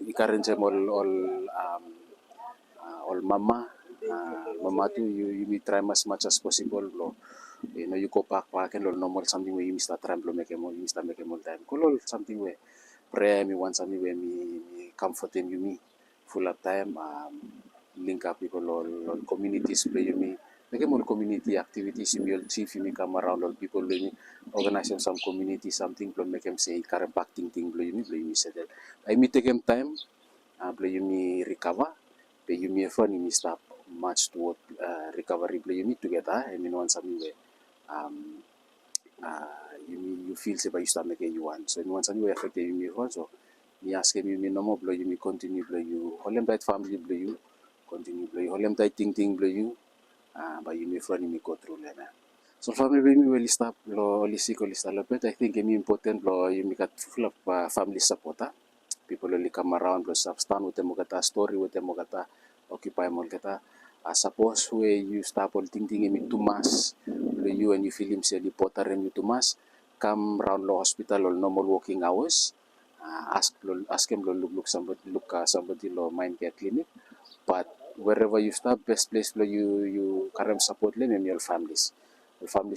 ikarin sa all mama mama too, you may try as much as possible lo you go back and lo normal something where you start trying to make you start making more time kolol something where prayer me want something where me comforting you me full of time link up people all communities play you me make more community activities you will chief you come around all people me organizing some community something to make them say current packing thing play you said that I me take them time play you me recover play you me fun you stop much toward recovery play you need together I mean want something where um you feel say by you start making you want so in one something where affect you me also you ask him you me no more blow you me continue blow you hold that family blow you continue blow you hold that thing blow you but you me friend me go through lena so family blow me will stop lo lisi ko lista lo but I think it important lo you me got full of family support people will come around lo substand with them kata story with them kata occupy mo kata suppose where you stop all thing me too much you and you feel him say the potter and you too much come round the hospital or normal working hours ask him to look somebody lo mind care clinic but wherever you stop best place lo you current support them and your families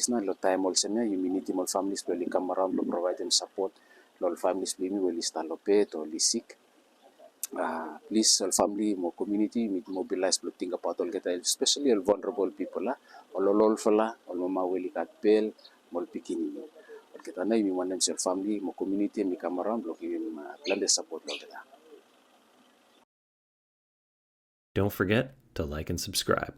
na lo time also na you need more families to come around to provide them support lo families lo will start lo pet or sick please all family mo community need mobilize to think about all get especially all vulnerable people all fala all mama weli kat pel mol pikini all get na mi one self family mo community mi come around lo give plan the support lo get. Don't forget to like and subscribe.